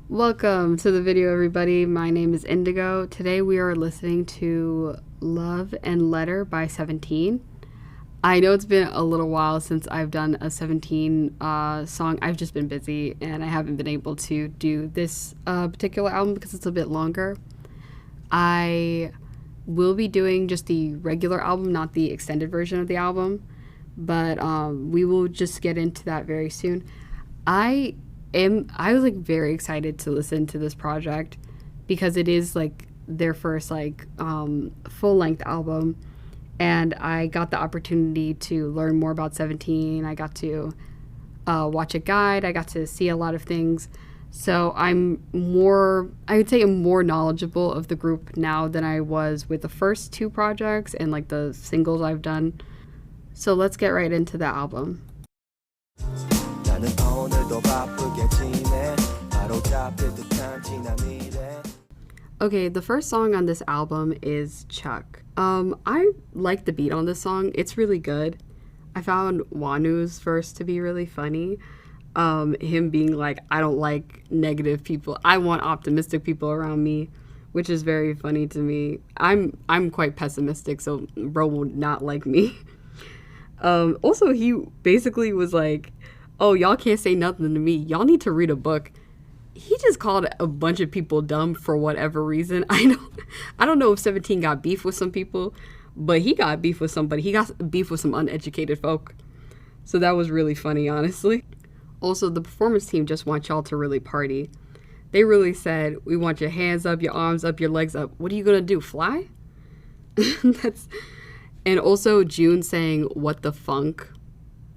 Welcome to the video, everybody. My name is Indigo. Today we are listening to Love and Letter by 17. I know it's been a little while since I've done a 17 song. I've just been busy and I haven't been able to do this particular album because it's a bit longer. I will be doing just the regular album, not the extended version of the album, but we will just get into that very soon. I was like very excited to listen to this project because it is like their first like full-length album, and I got the opportunity to learn more about 17. I got to watch a guide. I got to see a lot of things. So I would say I'm more knowledgeable of the group now than I was with the first two projects and like the singles I've done. So let's get right into the album. Okay, the first song on this album is Chuck. I like the beat on this song. It's really good. I found Wanu's verse to be really funny. Him being like, I don't like negative people. I want optimistic people around me, which is very funny to me. I'm quite pessimistic, so bro will not like me. Also, he basically was like, oh, y'all can't say nothing to me. Y'all need to read a book. He just called a bunch of people dumb for whatever reason. I don't know if 17 got beef with some people, but he got beef with somebody. He got beef with some uneducated folk. So that was really funny, honestly. Also, the performance team just wants y'all to really party. They really said, we want your hands up, your arms up, your legs up. What are you gonna do, fly? And also June saying, what the funk?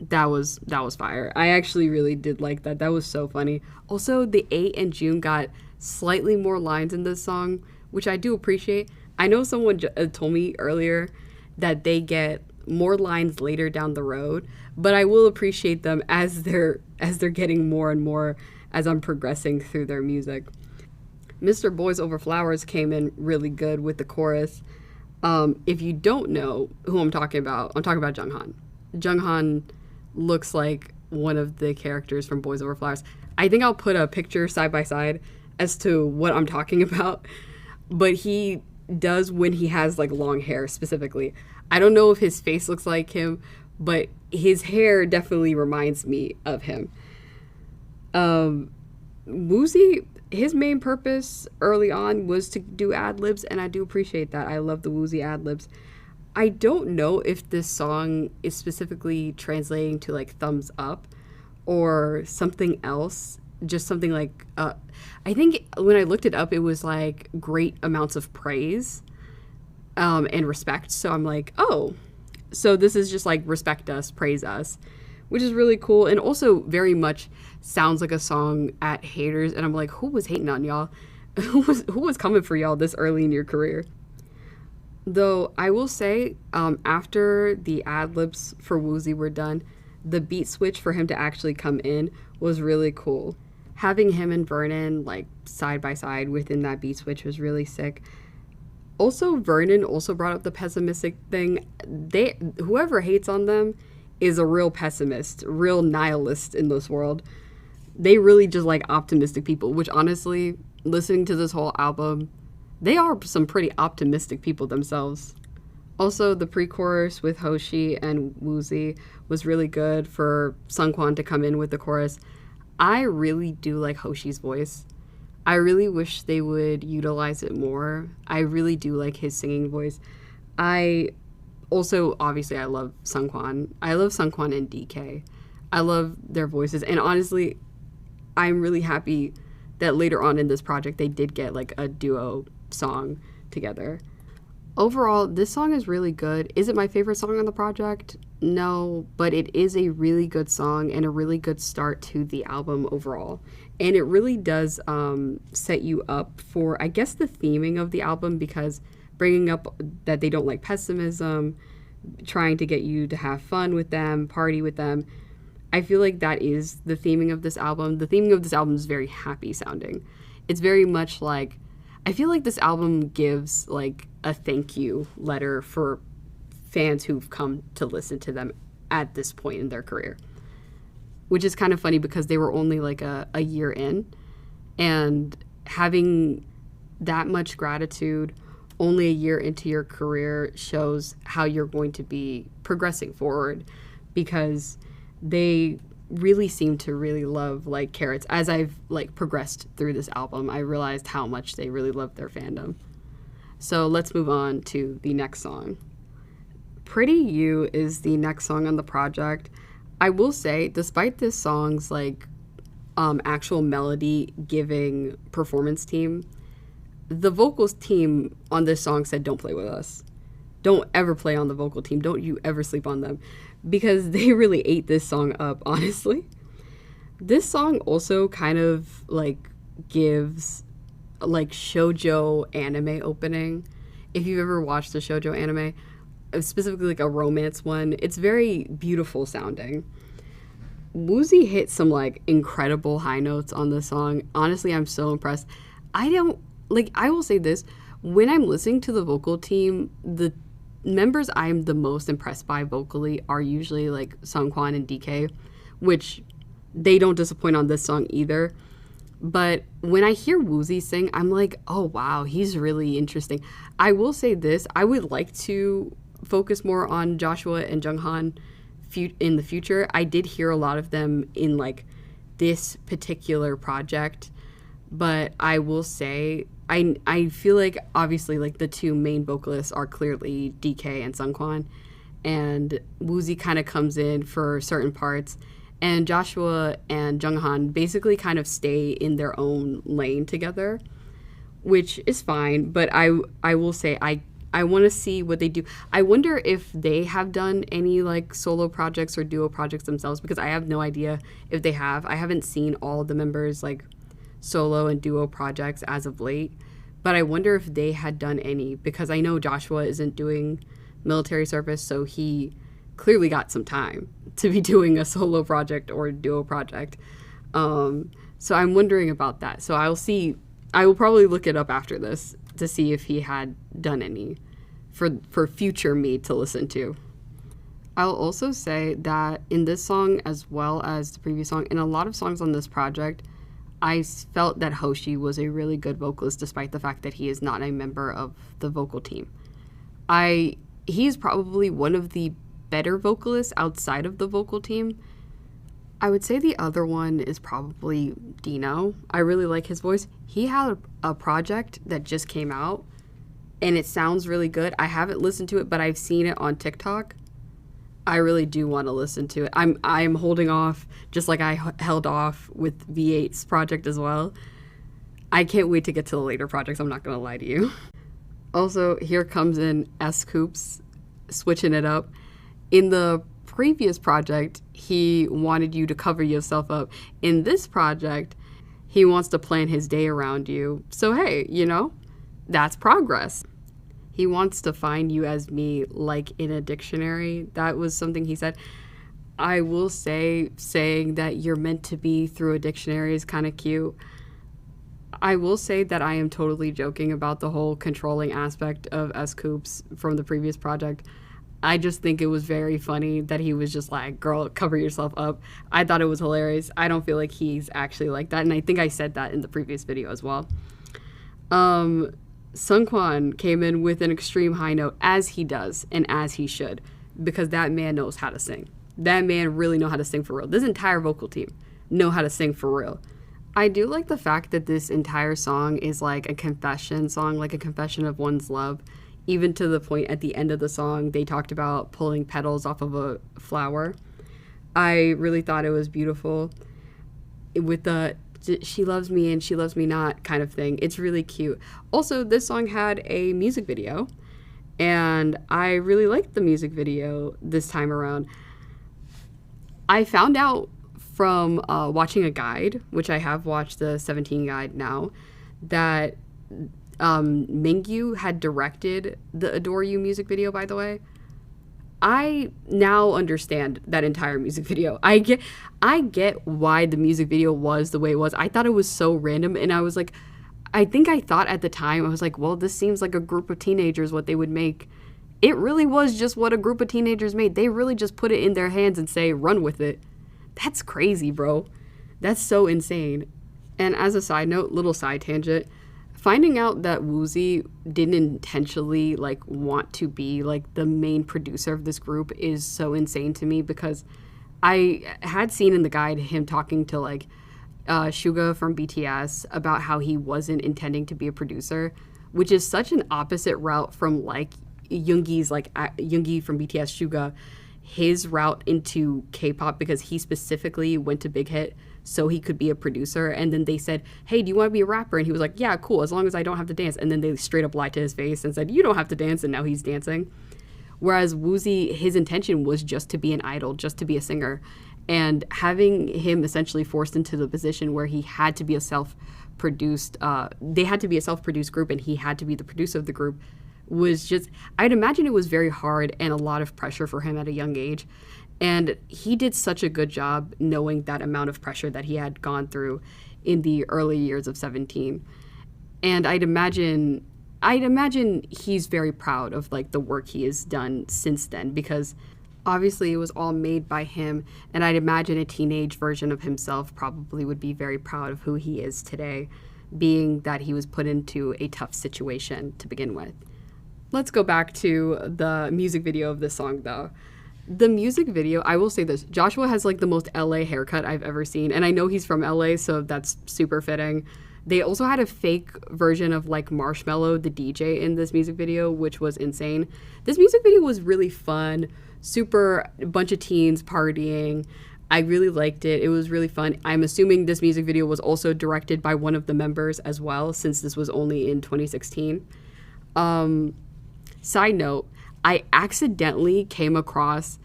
That was fire. I actually really did like that. That was so funny. Also, the 8 and June got slightly more lines in this song, which I do appreciate. I know someone told me earlier that they get more lines later down the road, but I will appreciate them as they're getting more and more as I'm progressing through their music. Mr. Boys Over Flowers came in really good with the chorus. If you don't know who I'm talking about Junghan. Junghan looks like one of the characters from Boys Over Flowers. I think I'll put a picture side by side as to what I'm talking about, but he does when he has like long hair specifically. I don't know if his face looks like him, but his hair definitely reminds me of him. Woozy, his main purpose early on was to do ad-libs, and I do appreciate that. I love the Woozy ad-libs. I don't know if this song is specifically translating to like thumbs up or something else, just something like I think when I looked it up, it was like great amounts of praise and respect. So I'm like, oh, so this is just like respect us, praise us, which is really cool, and also very much sounds like a song at haters. And I'm like, who was hating on y'all? Who was coming for y'all this early in your career? Though I will say, after the ad-libs for Woozy were done, the beat switch for him to actually come in was really cool. Having him and Vernon like side by side within that beat switch was really sick. Also, Vernon also brought up the pessimistic thing. Whoever hates on them is a real pessimist, real nihilist in this world. They really just like optimistic people, which honestly, listening to this whole album, they are some pretty optimistic people themselves. Also, the pre-chorus with Hoshi and Woozy was really good for Sungkwan to come in with the chorus. I really do like Hoshi's voice. I really wish they would utilize it more. I really do like his singing voice. Obviously, I love Sungkwan. I love Sungkwan and DK. I love their voices. And honestly, I'm really happy that later on in this project, they did get like a duo song together. Overall, this song is really good. Is it my favorite song on the project? No, but it is a really good song and a really good start to the album overall. And it really does set you up for, I guess, the theming of the album, because bringing up that they don't like pessimism, trying to get you to have fun with them, party with them. I feel like that is the theming of this album. The theming of this album is very happy sounding. It's very much like, I feel like this album gives like a thank you letter for fans who've come to listen to them at this point in their career, which is kind of funny because they were only like a year in, And having that much gratitude only a year into your career shows how you're going to be progressing forward, because they really seem to really love like Carrots. As I've like progressed through this album, I realized how much they really love their fandom. So let's move on to the next song. Pretty You is the next song on the project. I will say, despite this song's like actual melody giving performance team, the vocals team on this song said, don't play with us. Don't ever play on the vocal team. Don't you ever sleep on them, because they really ate this song up, honestly. This song also kind of like gives like shoujo anime opening. If you've ever watched a shoujo anime, specifically like a romance one, it's very beautiful sounding. Woozi hit some like incredible high notes on this song. Honestly, I'm so impressed. I will say this, when I'm listening to the vocal team, the members I'm the most impressed by vocally are usually like Sungkwan and DK, which they don't disappoint on this song either. But when I hear Woozi sing, I'm like, oh wow, he's really interesting. I will say this, I would like to focus more on Joshua and Junghan in the future. I did hear a lot of them in like this particular project, but I will say I feel like obviously like the two main vocalists are clearly DK and Sungkwan, and Woozi kind of comes in for certain parts, and Joshua and Junghan basically kind of stay in their own lane together, which is fine. But I will say I want to see what they do. I wonder if they have done any like solo projects or duo projects themselves, because I have no idea if they have. I haven't seen all the members like solo and duo projects as of late, but I wonder if they had done any, because I know Joshua isn't doing military service, so he clearly got some time to be doing a solo project or a duo project. So I'm wondering about that. So I will probably look it up after this to see if he had done any for future me to listen to. I'll also say that in this song, as well as the previous song, and a lot of songs on this project, I felt that Hoshi was a really good vocalist, despite the fact that he is not a member of the vocal team. He's probably one of the better vocalists outside of the vocal team. I would say the other one is probably Dino. I really like his voice. He had a project that just came out, and it sounds really good. I haven't listened to it, but I've seen it on TikTok. I really do want to listen to it. I'm holding off, just like I held off with V8's project as well. I can't wait to get to the later projects, I'm not going to lie to you. Also, here comes in S-Coops, switching it up. In the previous project, he wanted you to cover yourself up. In this project, he wants to plan his day around you. So hey, that's progress. He wants to find you as me, like in a dictionary. That was something he said. I will say, saying that you're meant to be through a dictionary is kind of cute. I will say that I am totally joking about the whole controlling aspect of S-Coops from the previous project. I just think it was very funny that he was just like, girl, cover yourself up. I thought it was hilarious. I don't feel like he's actually like that, and I think I said that in the previous video as well. Sungkwan came in with an extreme high note, as he does and as he should, because that man knows how to sing. That man really know how to sing for real. This entire vocal team know how to sing for real. I do like the fact that this entire song is like a confession song, like a confession of one's love. Even to the point at the end of the song, they talked about pulling petals off of a flower. I really thought it was beautiful with the she loves me and she loves me not kind of thing. It's really cute. Also, this song had a music video, and I really liked the music video this time around. I found out from watching a guide, which I have watched the 17 guide now, that Mingyu had directed the Adore You music video, by the way. I now understand that entire music video. I get why the music video was the way it was. I thought it was so random, and I was like, I think I thought at the time, I was like, well, this seems like a group of teenagers, what they would make. It really was just what a group of teenagers made. They really just put it in their hands and say, run with it. That's crazy, bro. That's so insane. And as a side note, little side tangent, finding out that Woozy didn't intentionally like want to be like the main producer of this group is so insane to me, because I had seen in the guide him talking to like Suga from BTS about how he wasn't intending to be a producer, which is such an opposite route from like Yoongi's like Yoongi from BTS, Suga, his route into K-pop, because he specifically went to Big Hit so he could be a producer. And then they said, hey, do you want to be a rapper? And he was like, yeah, cool, as long as I don't have to dance. And then they straight up lied to his face and said, you don't have to dance, and now he's dancing. Whereas Woozy, his intention was just to be an idol, just to be a singer. And having him essentially forced into the position where he had to be a self-produced, they had to be a self-produced group and he had to be the producer of the group, was just, I'd imagine it was very hard and a lot of pressure for him at a young age. And he did such a good job knowing that amount of pressure that he had gone through in the early years of 17. And I'd imagine he's very proud of like the work he has done since then, because obviously it was all made by him, and I'd imagine a teenage version of himself probably would be very proud of who he is today, being that he was put into a tough situation to begin with. Let's go back to the music video of this song though. The music video, I will say this, Joshua has like the most LA haircut I've ever seen, and I know he's from LA, so that's super fitting. They also had a fake version of like Marshmello, the DJ, in this music video, which was insane. This music video was really fun, super bunch of teens partying. I really liked it. It was really fun. I'm assuming this music video was also directed by one of the members as well, since this was only in 2016. Side note, I accidentally came across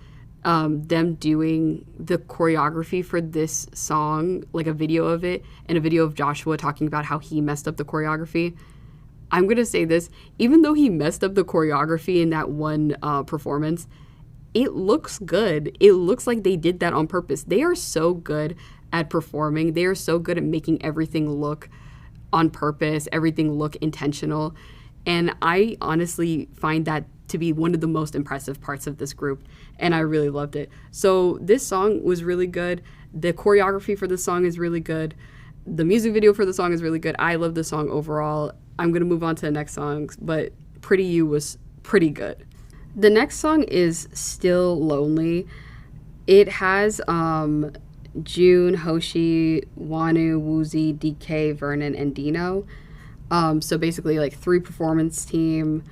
them doing the choreography for this song, like a video of it, and a video of Joshua talking about how he messed up the choreography. I'm going to say this, even though he messed up the choreography in that one performance, it looks good. It looks like they did that on purpose. They are so good at performing. They are so good at making everything look on purpose, everything look intentional. And I honestly find that to be one of the most impressive parts of this group, and I really loved it. So this song was really good. The choreography for the song is really good. The music video for the song is really good. I love the song overall. I'm going to move on to the next song, but Pretty You was pretty good. The next song is Still Lonely. It has June, Hoshi, Wonu, Woozy, DK, Vernon, and Dino. So basically like 3 performance team,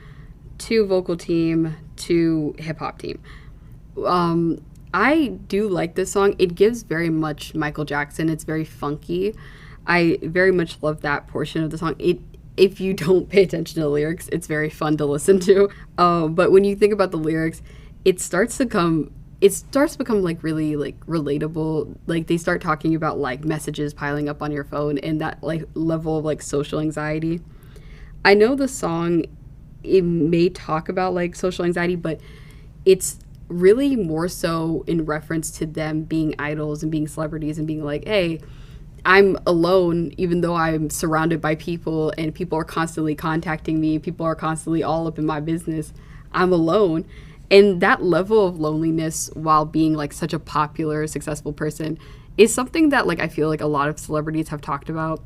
2 vocal team, 2 hip-hop team. I do like this song. It gives very much Michael Jackson. It's very funky. I very much love that portion of the song. If you don't pay attention to the lyrics, it's very fun to listen to. But when you think about the lyrics, it starts to become like really like relatable. Like they start talking about like messages piling up on your phone and that like level of like social anxiety. I know the song, it may talk about like social anxiety, but it's really more so in reference to them being idols and being celebrities and being like, hey, I'm alone even though I'm surrounded by people and people are constantly contacting me, people are constantly all up in my business. I'm alone. And that level of loneliness while being like such a popular, successful person is something that like I feel like a lot of celebrities have talked about.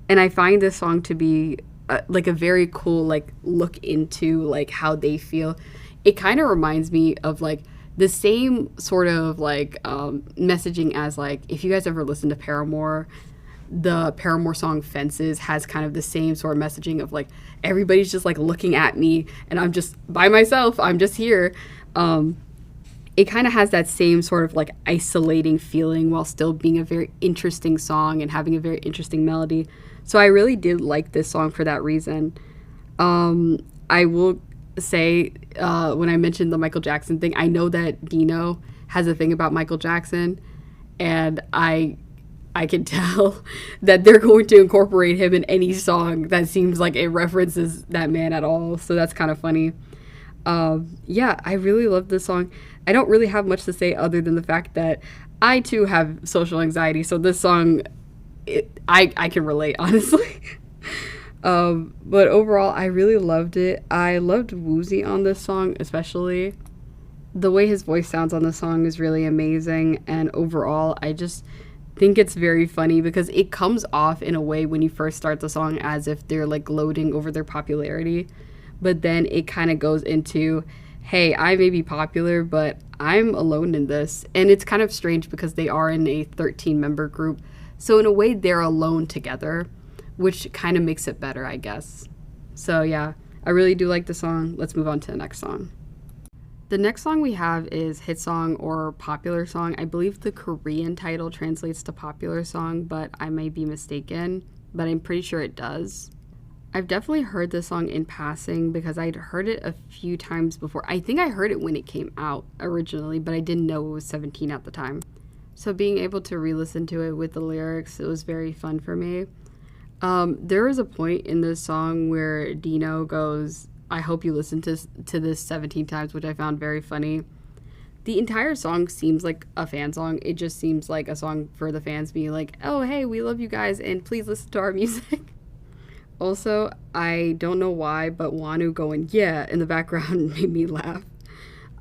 And I find this song to be like a very cool like look into like how they feel. It kind of reminds me of like the same sort of like messaging as like if you guys ever listen to Paramore, the Paramore song Fences has kind of the same sort of messaging of like everybody's just like looking at me and I'm just by myself, I'm just here. It kind of has that same sort of like isolating feeling while still being a very interesting song and having a very interesting melody. So I really did like this song for that reason. I will say when I mentioned the Michael Jackson thing, I know that Dino has a thing about Michael Jackson, and I can tell that they're going to incorporate him in any song that seems like it references that man at all. So that's kind of funny. Yeah, I really love this song. I don't really have much to say other than the fact that I too have social anxiety. So this song, I can relate, honestly. But overall, I really loved it. I loved Woozy on this song, especially. The way his voice sounds on the song is really amazing. And overall, think it's very funny because it comes off in a way when you first start the song as if they're like gloating over their popularity, but then it kind of goes into, hey, I may be popular, but I'm alone in this. And it's kind of strange because they are in a 13 member group. So, in a way, they're alone together, which kind of makes it better, I guess. So, yeah, I really do like the song. Let's move on to the next song. The next song we have is Hit Song or Popular Song. I believe the Korean title translates to Popular Song, but I may be mistaken, but I'm pretty sure it does. I've definitely heard this song in passing because I'd heard it a few times before. I think I heard it when it came out originally, but I didn't know it was 17 at the time. So being able to re-listen to it with the lyrics, it was very fun for me. There is a point in this song where Dino goes, I hope you listen to this 17 times, which I found very funny. The entire song seems like a fan song. It just seems like a song for the fans being like, oh, hey, we love you guys, and please listen to our music. Also, I don't know why, but Wanu going, yeah, in the background made me laugh.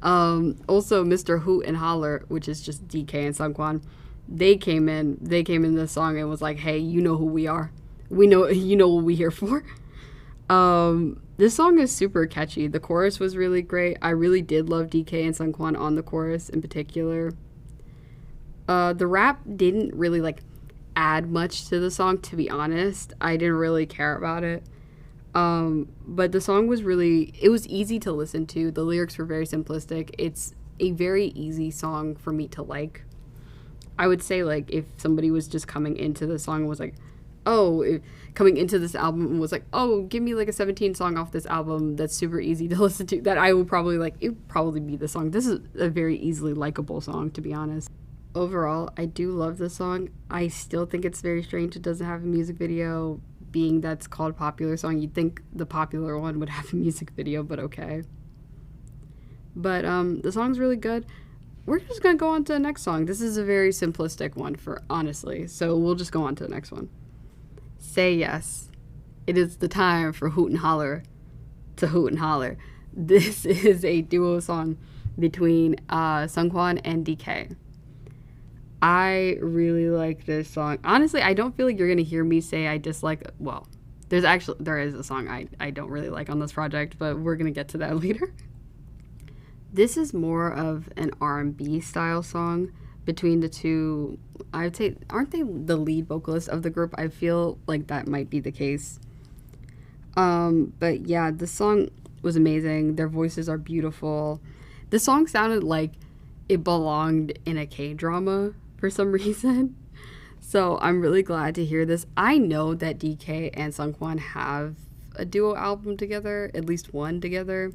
Also, Mr. Hoot and Holler, which is just DK and Sungkwan, they came in this song and was like, hey, you know who we are. We know, you know what we're here for. This song is super catchy. The chorus was really great. I really did love DK and Sungkwan on the chorus in particular. The rap didn't really like add much to the song, to be honest. I didn't really care about it. But the song was it was easy to listen to. The lyrics were very simplistic. It's a very easy song for me to like. I would say, like, if somebody was just coming into the song and was like, coming into this album and was like, oh, give me like a 17 song off this album that's super easy to listen to, that I would probably like, it would probably be the song. This is a very easily likable song, to be honest. Overall, I do love this song. I still think it's very strange it doesn't have a music video, being that's called Popular Song. You'd think the popular one would have a music video, but okay. But the song's really good. We're just gonna go on to the next song. This is a very simplistic one, honestly, so we'll just go on to the next one. Say yes. It is the time for Hoot and Holler to Hoot and Holler. This is a duo song between Sungkwan and DK. I really like this song. Honestly, I don't feel like you're going to hear me say I dislike, well, there is a song I don't really like on this project, but we're going to get to that later. This is more of an R&B style song between the two. I would say, aren't they the lead vocalists of the group? I feel like that might be the case. But yeah, the song was amazing. Their voices are beautiful. The song sounded like it belonged in a K-drama for some reason. So I'm really glad to hear this. I know that DK and Sungkwan have a duo album together, at least one together.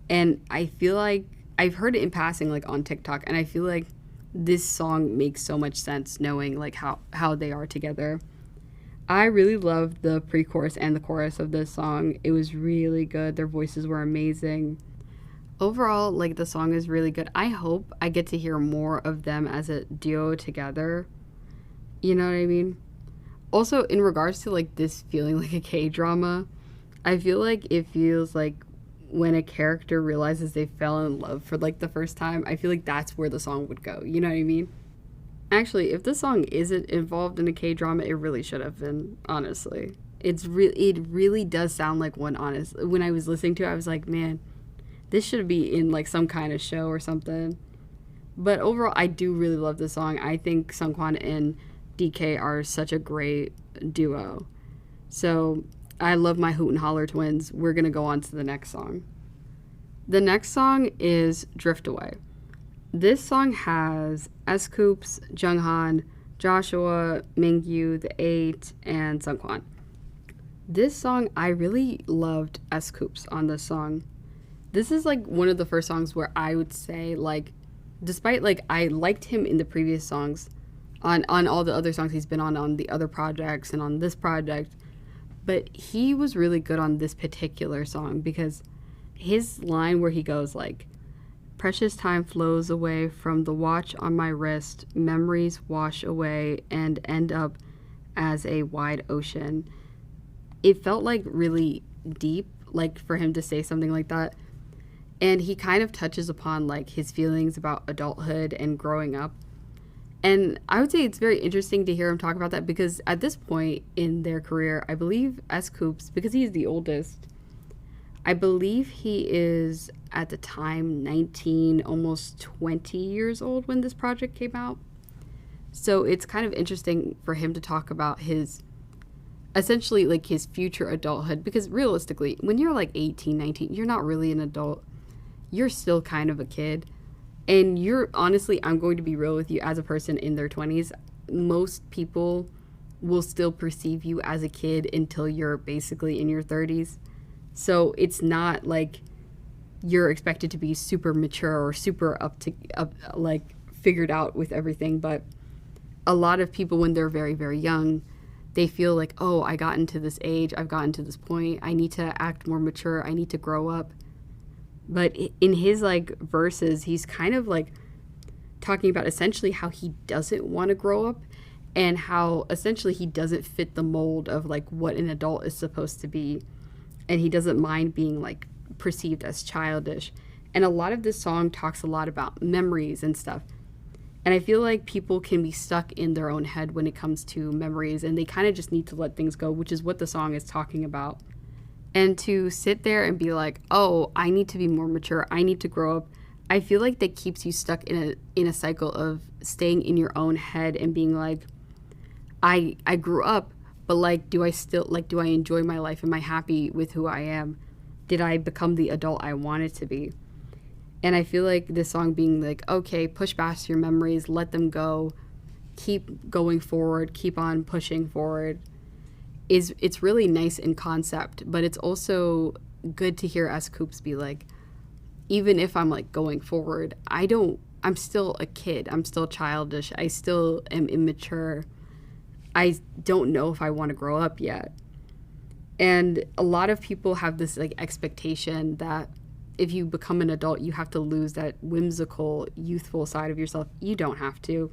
And I feel like I've heard it in passing, like on TikTok, and I feel like this song makes so much sense knowing like how they are together. I really loved the pre-chorus and the chorus of this song. It was really good. Their voices were amazing. Overall, like, the song is really good. I hope I get to hear more of them as a duo together. You know what I mean? Also, in regards to, like, this feeling like a K-drama, I feel like it feels like when a character realizes they fell in love for, like, the first time, I feel like that's where the song would go. You know what I mean? Actually, if the song isn't involved in a K-drama, it really should have been, honestly. It really does sound like one, honest. When I was listening to it, I was like, man, this should be in like some kind of show or something. But overall, I do really love this song. I think Sungkwan and DK are such a great duo. So I love my Hoot and Holler twins. We're going to go on to the next song. The next song is Drift Away. This song has S-Coups, Junghan, Joshua, Mingyu, The Eight, and Sungkwan. This song, I really loved S-Coups on this song. This is like one of the first songs where I would say, like, despite like I liked him in the previous songs, on all the other songs he's been on the other projects and on this project, but he was really good on this particular song because his line where he goes like, precious time flows away from the watch on my wrist, memories wash away and end up as a wide ocean. It felt like really deep, like for him to say something like that. And he kind of touches upon like his feelings about adulthood and growing up. And I would say it's very interesting to hear him talk about that because at this point in their career, I believe S. Coops, because he's the oldest, I believe he is at the time 19, almost 20 years old when this project came out. So it's kind of interesting for him to talk about his essentially like his future adulthood because realistically, when you're like 18, 19, you're not really an adult. You're still kind of a kid. And you're honestly, I'm going to be real with you as a person in their 20s. Most people will still perceive you as a kid until you're basically in your 30s. So it's not like you're expected to be super mature or super up like figured out with everything, but a lot of people when they're very very young, they feel like, "Oh, I got into this age, I've gotten to this point. I need to act more mature. I need to grow up." But in his like verses, he's kind of like talking about essentially how he doesn't want to grow up and how essentially he doesn't fit the mold of like what an adult is supposed to be, and he doesn't mind being like perceived as childish. And a lot of this song talks a lot about memories and stuff. And I feel like people can be stuck in their own head when it comes to memories, and they kind of just need to let things go, which is what the song is talking about. And to sit there and be like, "Oh, I need to be more mature. I need to grow up." I feel like that keeps you stuck in a cycle of staying in your own head and being like, I grew up, but like do I enjoy my life? Am I happy with who I am? Did I become the adult I wanted to be?" And I feel like this song being like, okay, push past your memories, let them go, keep going forward, keep on pushing forward, it's really nice in concept, but it's also good to hear S. Coops be like, even if I'm like going forward, I'm still a kid, I'm still childish, I still am immature, I don't know if I want to grow up yet. And a lot of people have this like expectation that if you become an adult, you have to lose that whimsical, youthful side of yourself. You don't have to.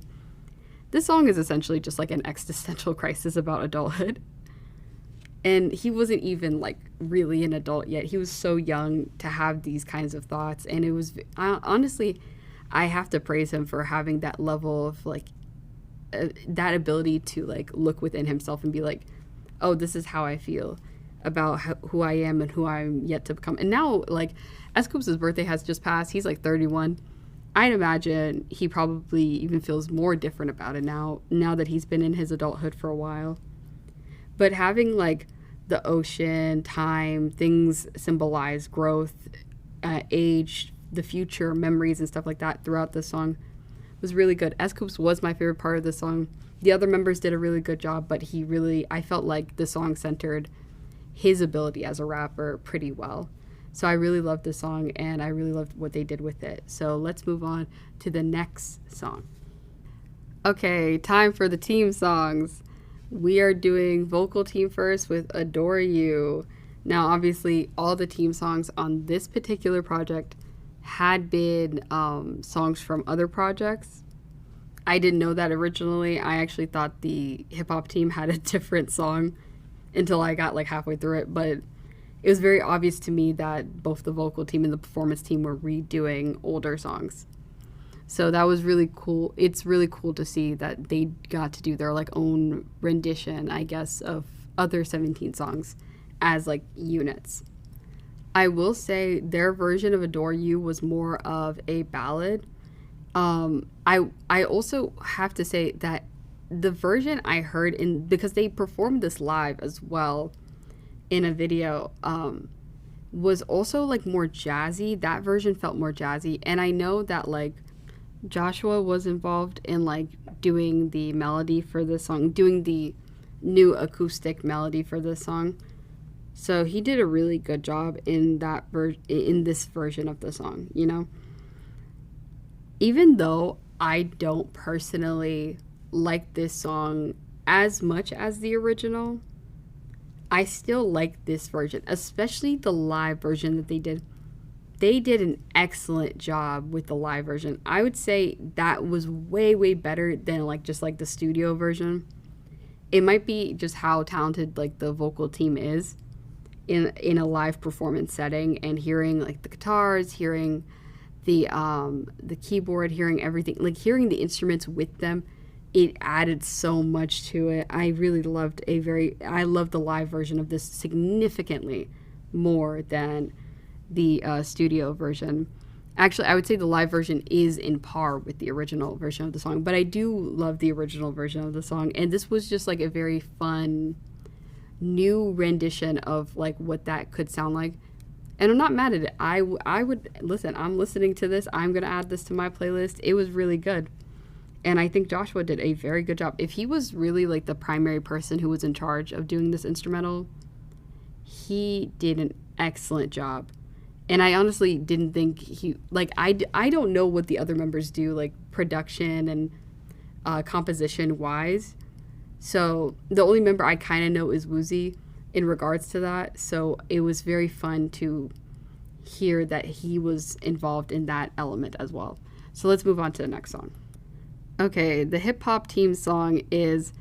This song is essentially just like an existential crisis about adulthood. And he wasn't even like really an adult yet. He was so young to have these kinds of thoughts. And it was, honestly, I have to praise him for having that level of like, that ability to like look within himself and be like, oh, this is how I feel about who I am and who I'm yet to become. And now, like, S. Coops' birthday has just passed. He's like 31. I'd imagine he probably even feels more different about it now that he's been in his adulthood for a while. But having like the ocean, time, things symbolize growth, age, the future, memories, and stuff like that throughout the song was really good. S. Coops was my favorite part of the song. The other members did a really good job, but I felt like the song centered his ability as a rapper pretty well. So I really loved the song, and I really loved what they did with it. So let's move on to the next song. Okay, time for the team songs. We are doing vocal team first with Adore You. Now, obviously, all the team songs on this particular project had been songs from other projects. I didn't know that originally. I actually thought the hip-hop team had a different song until I got like halfway through it, but it was very obvious to me that both the vocal team and the performance team were redoing older songs. So that was really cool. It's really cool to see that they got to do their like own rendition, I guess, of other 17 songs as like units. I will say their version of Adore You was more of a ballad. I also have to say that the version I heard because they performed this live as well in a video, was also like more jazzy. That version felt more jazzy. And I know that like Joshua was involved in like doing the melody for this song, doing the new acoustic melody for this song. So he did a really good job in in this version of the song, you know? Even though I don't personally like this song as much as the original, I still like this version, especially the live version that they did. They did an excellent job with the live version. I would say that was way, way better than like just like the studio version. It might be just how talented like the vocal team is in a live performance setting, and hearing like the guitars, hearing the keyboard, hearing everything, like hearing the instruments with them it added so much to it. I loved the live version of this significantly more than the studio version. Actually, I would say the live version is in par with the original version of the song, but I do love the original version of the song. And this was just like a very fun new rendition of like what that could sound like. And I'm not mad at it. I would listen. I'm listening to this. I'm going to add this to my playlist. It was really good. And I think Joshua did a very good job. If he was really like the primary person who was in charge of doing this instrumental, he did an excellent job. And I honestly didn't think I don't know what the other members do, like production and composition wise. So the only member I kind of know is Woozy in regards to that. So it was very fun to hear that he was involved in that element as well. So let's move on to the next song. Okay, the hip hop team song is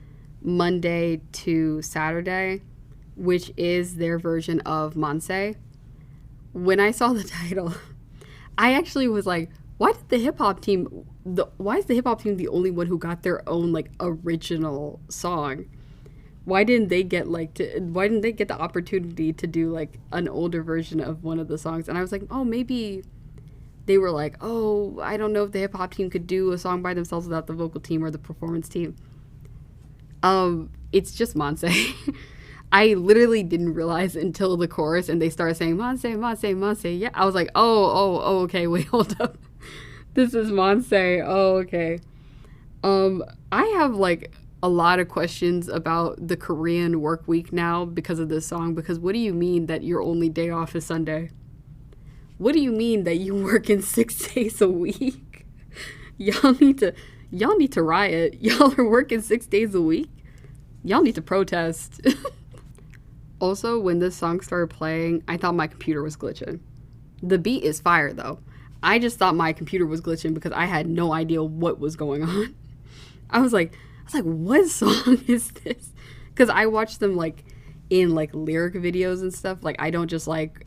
Monday to Saturday, which is their version of Monse. When I saw the title, I actually was like, why is the hip hop team the only one who got their own like original song? Why didn't they get the opportunity to do like an older version of one of the songs? And I was like, oh, maybe they were like, oh, I don't know if the hip hop team could do a song by themselves without the vocal team or the performance team. It's just Monse. I literally didn't realize until the chorus and they started saying Monse, Monse, Monse. Yeah, I was like, oh, okay, wait, hold up. This is Monse. Oh, okay. I have like a lot of questions about the Korean work week now because of this song. Because what do you mean that your only day off is Sunday? What do you mean that you work in 6 days a week? Y'all need to riot. Y'all are working 6 days a week. Y'all need to protest. Also, when this song started playing, I thought my computer was glitching. The beat is fire though. I just thought my computer was glitching because I had no idea what was going on. I was like, what song is this? Because I watch them like in like lyric videos and stuff. Like I don't just like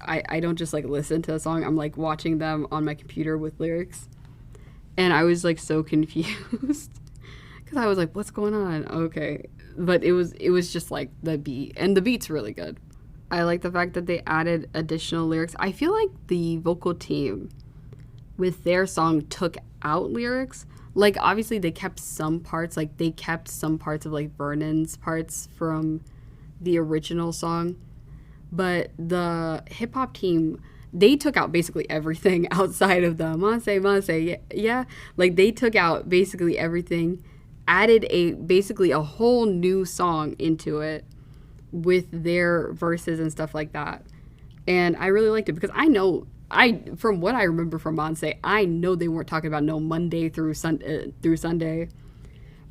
listen to a song. I'm like watching them on my computer with lyrics. And I was like so confused. Because I was like, what's going on? Okay. But it was just like the beat. And the beat's really good. I like the fact that they added additional lyrics. I feel like the vocal team with their song took out lyrics. Like obviously they kept some parts. Like they kept some parts of like Vernon's parts from the original song. But the hip hop team, they took out basically everything outside of the Monse, yeah. Like they took out basically everything, added basically a whole new song into it with their verses and stuff like that. And I really liked it because from what I remember from Monse, I know they weren't talking about no Monday through Sunday.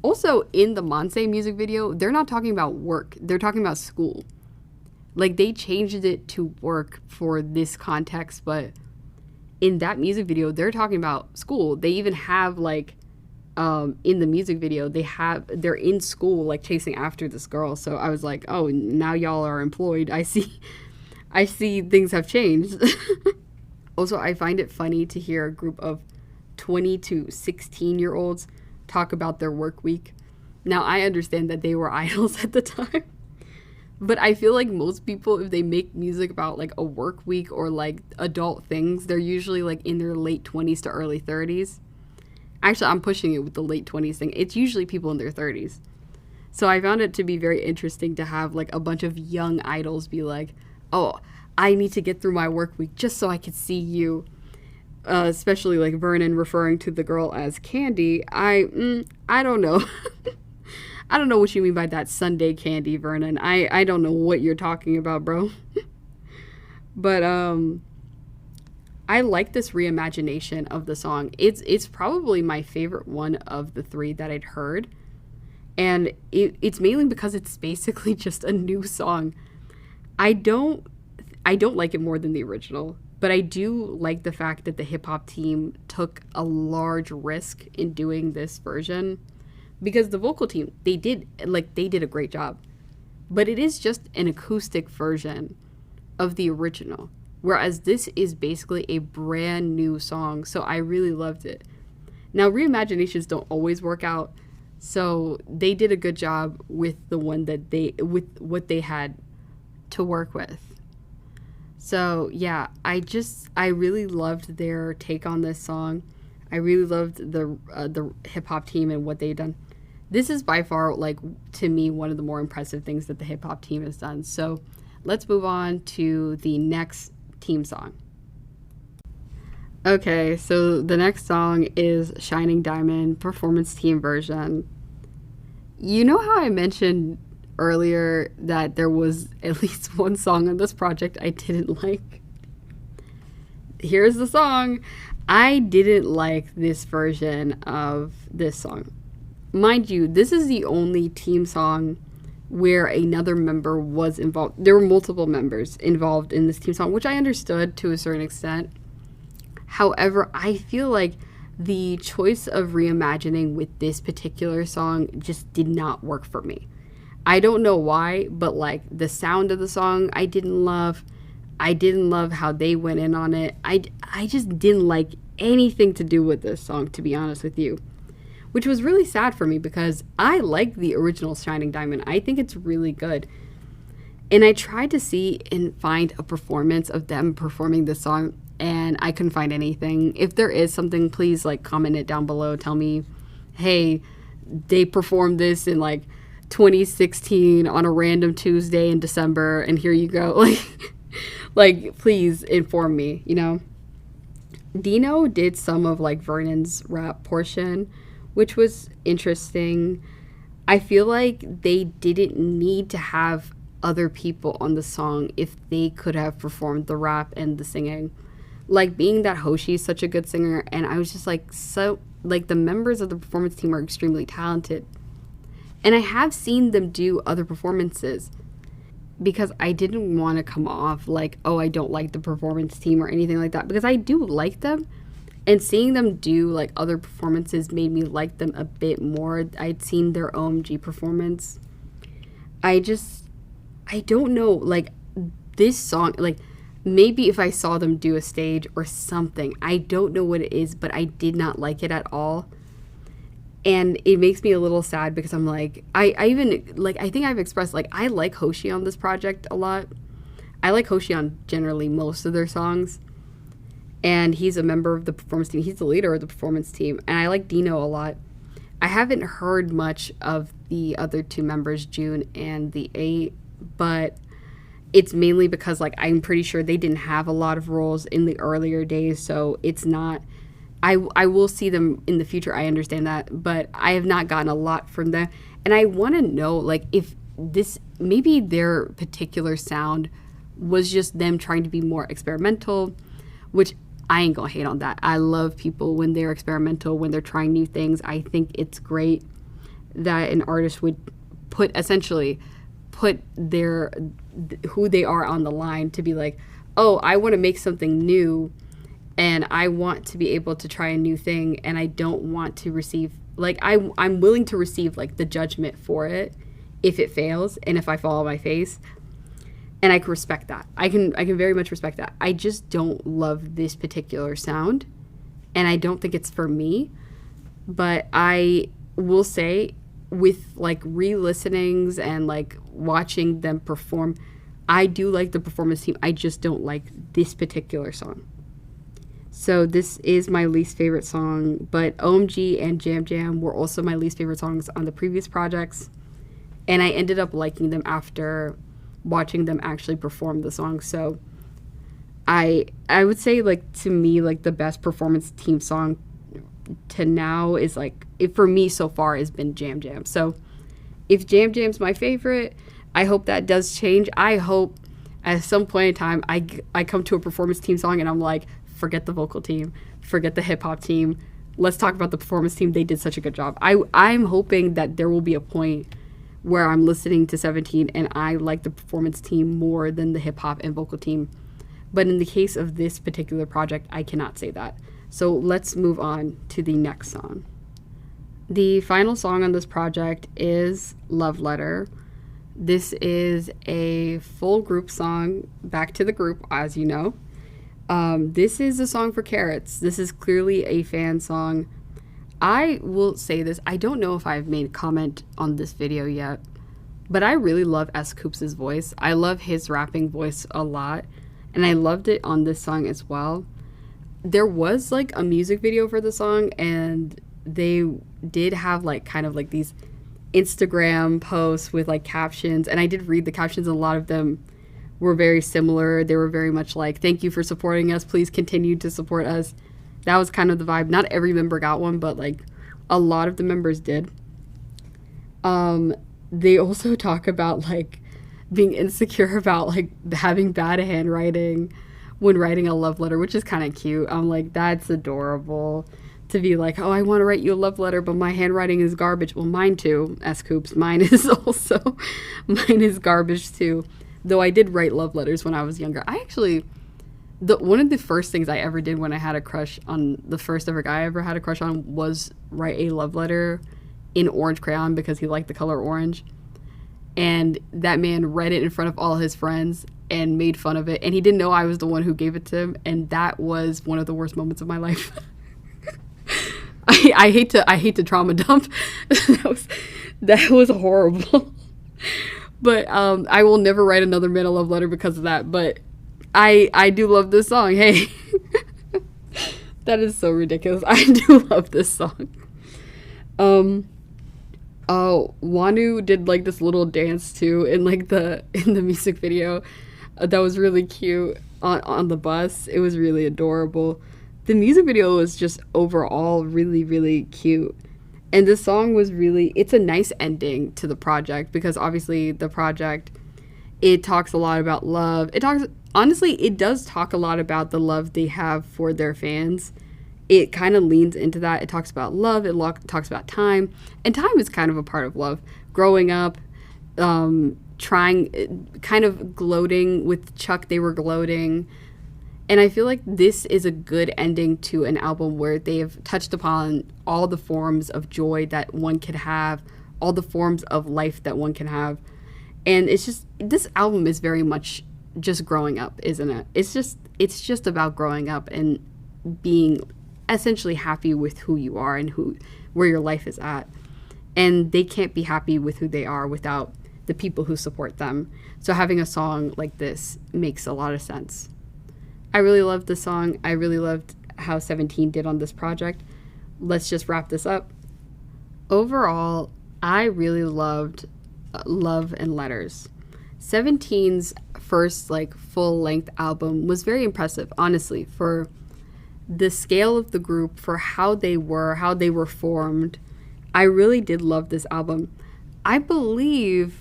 Also, in the Monse music video, they're not talking about work. They're talking about school. Like, they changed it to work for this context, but in that music video, they're talking about school. They even have, like, in the music video, they're in school, like, chasing after this girl. So I was like, oh, now y'all are employed. I see things have changed. Also, I find it funny to hear a group of 20 to 16-year-olds talk about their work week. Now, I understand that they were idols at the time, but I feel like most people, if they make music about like a work week or like adult things, they're usually like in their late 20s to early 30s. Actually, I'm pushing it with the late 20s thing. It's usually people in their 30s. So I found it to be very interesting to have like a bunch of young idols be like, oh, I need to get through my work week just so I could see you. Especially like Vernon referring to the girl as Candy. I don't know. I don't know what you mean by that Sunday candy, Vernon. I don't know what you're talking about, bro. But I like this reimagination of the song. It's probably my favorite one of the three that I'd heard. And it's mainly because it's basically just a new song. I don't like it more than the original, but I do like the fact that the hip hop team took a large risk in doing this version, because the vocal team, they did a great job, but it is just an acoustic version of the original, whereas this is basically a brand new song. So I really loved it. Now, reimaginations don't always work out. So they did a good job with the one that with what they had to work with. So yeah, I really loved their take on this song. I really loved the hip hop team and what they've done. This is by far, like, to me, one of the more impressive things that the hip hop team has done. So let's move on to the next team song. Okay, so the next song is Shining Diamond Performance Team version. You know how I mentioned earlier that there was at least one song on this project I didn't like? Here's the song. I didn't like this version of this song. Mind you, this is the only team song where another member was involved. There were multiple members involved in this team song, which I understood to a certain extent. However, I feel like the choice of reimagining with this particular song just did not work for me. I don't know why, but like the sound of the song I didn't love. I didn't love how they went in on it. I just didn't like anything to do with this song, to be honest with you. Which was really sad for me because I like the original Shining Diamond. I think it's really good. And I tried to see and find a performance of them performing this song, and I couldn't find anything. If there is something, please like comment it down below. Tell me, hey, they performed this in like 2016 on a random Tuesday in December, and here you go. Like please inform me, you know. Dino did some of like Vernon's rap portion, which was interesting. I feel like they didn't need to have other people on the song if they could have performed the rap and the singing. Like, being that Hoshi is such a good singer, and I was just like, so, like, the members of the performance team are extremely talented. And I have seen them do other performances because I didn't want to come off like, oh, I don't like the performance team or anything like that, because I do like them. And seeing them do like other performances made me like them a bit more. I'd seen their OMG performance. I don't know, like, this song, like, maybe if I saw them do a stage or something, I don't know what it is, but I did not like it at all. And it makes me a little sad because I'm like, I even, like, I think I've expressed, like, I like Hoshi on this project a lot. I like Hoshi on generally most of their songs. And he's a member of the performance team. He's the leader of the performance team. And I like Dino a lot. I haven't heard much of the other two members, June and the 8, but it's mainly because, like, I'm pretty sure they didn't have a lot of roles in the earlier days, so it's not, I will see them in the future, I understand that, but I have not gotten a lot from them. And I want to know, like, if this, maybe their particular sound was just them trying to be more experimental, which I ain't gonna hate on that. I love people when they're experimental, when they're trying new things. I think it's great that an artist would essentially put their who they are on the line to be like, oh, I want to make something new, and I want to be able to try a new thing, and I don't want to receive, like, I'm willing to receive like the judgment for it if it fails and if I fall on my face. And I can respect that. I can very much respect that. I just don't love this particular sound, and I don't think it's for me. But I will say, with like re-listenings and like watching them perform, I do like the performance team. I just don't like this particular song. So this is my least favorite song, but OMG and Jam Jam were also my least favorite songs on the previous projects. And I ended up liking them after watching them actually perform the song. So I would say, like, to me, like, the best performance team song to now is, like, it for me so far has been Jam Jam. So if Jam Jam's my favorite, I hope that does change. I hope at some point in time I come to a performance team song and I'm like, forget the vocal team, forget the hip hop team, let's talk about the performance team. They did such a good job. I'm hoping that there will be a point where I'm listening to 17 and I like the performance team more than the hip hop and vocal team. But in the case of this particular project, I cannot say that. So let's move on to the next song. The final song on this project is Love Letter. This is a full group song, back to the group, as you know. This is a song for Carrots. This is clearly a fan song. I will say this. I don't know if I've made comment on this video yet, but I really love S. Coops' voice. I love his rapping voice a lot, and I loved it on this song as well. There was like a music video for the song, and they did have like kind of like these Instagram posts with like captions, and I did read the captions, and a lot of them were very similar. They were very much like, thank you for supporting us, please continue to support us. That was kind of the vibe. Not every member got one, but like a lot of the members did. They also talk about like being insecure about like having bad handwriting when writing a love letter, which is kind of cute. I'm like, that's adorable to be like, oh, I want to write you a love letter, but my handwriting is garbage. Well, mine too, S. Coops. Mine is garbage too. Though I did write love letters when I was younger. I actually, one of the first things I ever did when I had a crush on, the first ever guy I ever had a crush on, was write a love letter in orange crayon because he liked the color orange. And that man read it in front of all his friends and made fun of it. And he didn't know I was the one who gave it to him. And that was one of the worst moments of my life. I hate to trauma dump. that was horrible. But I will never write another man a love letter because of that. But I do love this song. Hey, that is so ridiculous. I do love this song. Wanu did like this little dance too in the music video. That was really cute on the bus. It was really adorable. The music video was just overall really, really cute. And this song was really, it's a nice ending to the project because obviously the project, it talks a lot about love. It does talk a lot about the love they have for their fans. It kind of leans into that. It talks about love. It talks about time. And time is kind of a part of love. Growing up, trying, kind of gloating with Chuck, they were gloating. And I feel like this is a good ending to an album where they have touched upon all the forms of joy that one can have, all the forms of life that one can have. And it's just, this album is very much just growing up, isn't it? It's just about growing up and being essentially happy with who you are and where your life is at. And they can't be happy with who they are without the people who support them. So having a song like this makes a lot of sense. I really loved the song. I really loved how 17 did on this project. Let's just wrap this up. Overall, I really loved Love and Letters. 17's first full-length album was very impressive, honestly, for the scale of the group, for how they were formed. I really did love this album. I believe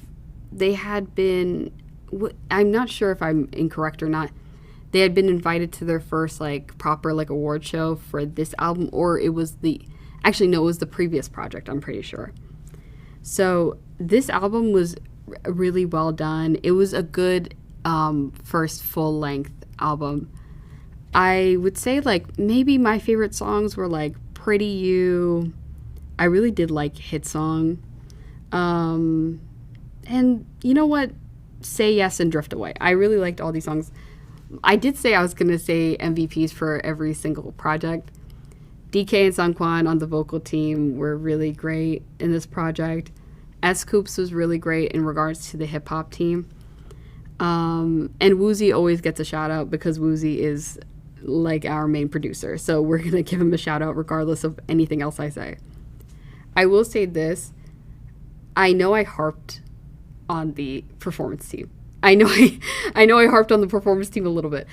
they had been, I'm not sure if I'm incorrect or not, they had been invited to their first proper award show for this album, or it was it was the previous project, I'm pretty sure. So this album was really well done. It was a good first full length album. I would say maybe my favorite songs were Pretty You. I really did like Hit Song. And you know what? Say Yes and Drift Away. I really liked all these songs. I did say I was going to say MVPs for every single project. DK and Sungkwan on the vocal team were really great in this project. S. Coops was really great in regards to the hip-hop team. And Woozy always gets a shout-out because Woozy is our main producer. So we're going to give him a shout-out regardless of anything else I say. I will say this. I know I harped on the performance team. I know I harped on the performance team a little bit.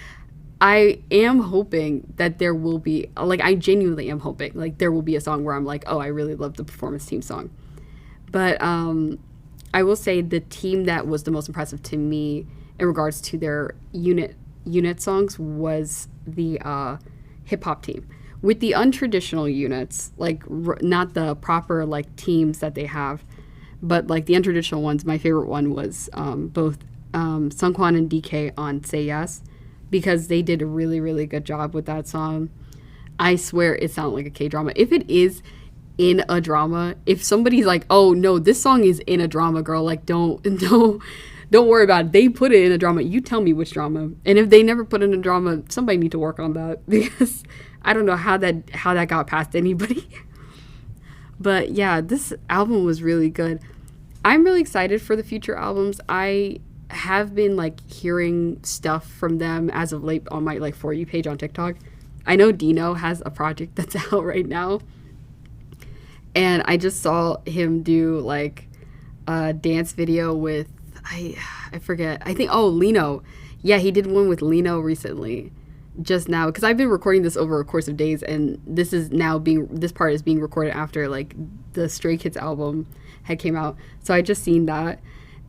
I am hoping that there will be, I genuinely am hoping, there will be a song where I'm oh, I really love the performance team song. But I will say the team that was the most impressive to me in regards to their unit songs was the hip-hop team. With the untraditional units, not the proper, teams that they have, but, the untraditional ones, my favorite one was both Sungkwan and DK on Say Yes, because they did a really, really good job with that song. I swear it sounded like a K-drama. If it is in a drama, if somebody's oh, no, this song is in a drama, girl, don't worry about it. They put it in a drama. You tell me which drama. And if they never put it in a drama, somebody need to work on that, because I don't know how that got past anybody. But yeah, this album was really good. I'm really excited for the future albums. I have been like hearing stuff from them as of late on my like For You page on TikTok. I know Dino has a project that's out right now, and I just saw him do like a dance video with I forget. I think Lino. Yeah, he did one with Lino recently. Just now, because I've been recording this over a course of days, and this part is being recorded after like the Stray Kids album had came out. So I just seen that,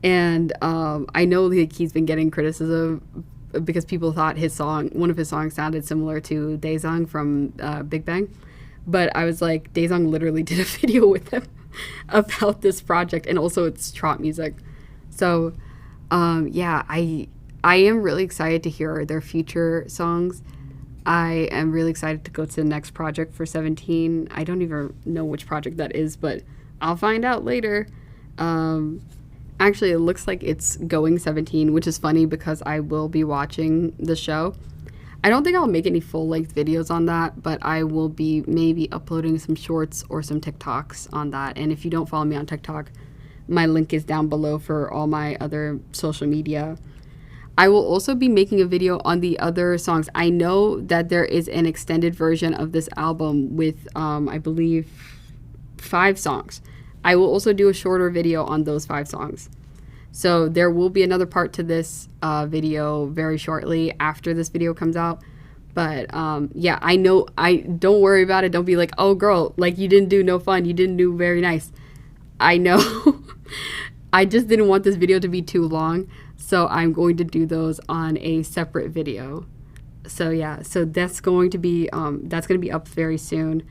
and I know like he's been getting criticism because people thought one of his songs sounded similar to Daesung from Big Bang. But I was like, Daesung literally did a video with him about this project, and also it's trot music. So yeah, I am really excited to hear their future songs. I am really excited to go to the next project for 17. I don't even know which project that is, but I'll find out later. Actually, it looks like it's Going 17, which is funny because I will be watching the show. I don't think I'll make any full-length videos on that, but I will be maybe uploading some shorts or some TikToks on that. And if you don't follow me on TikTok, my link is down below for all my other social media. I will also be making a video on the other songs. I know that there is an extended version of this album with, I believe, 5 songs. I will also do a shorter video on those 5 songs. So there will be another part to this video very shortly after this video comes out. But yeah, I know, don't worry about it. Don't be like, oh girl, like you didn't do no fun. You didn't do very nice. I know. I just didn't want this video to be too long. So I'm going to do those on a separate video. So yeah, so that's going to be up very soon.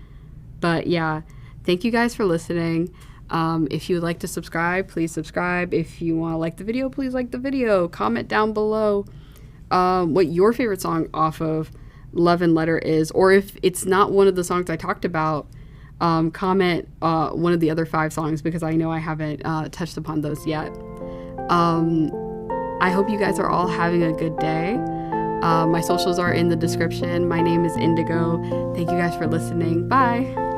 But yeah, thank you guys for listening. If you would like to subscribe, please subscribe. If you want to like the video, please like the video. Comment down below what your favorite song off of Love and Letter is, or if it's not one of the songs I talked about, comment one of the other 5 songs, because I know I haven't touched upon those yet. I hope you guys are all having a good day. My socials are in the description. My name is Indigo. Thank you guys for listening. Bye.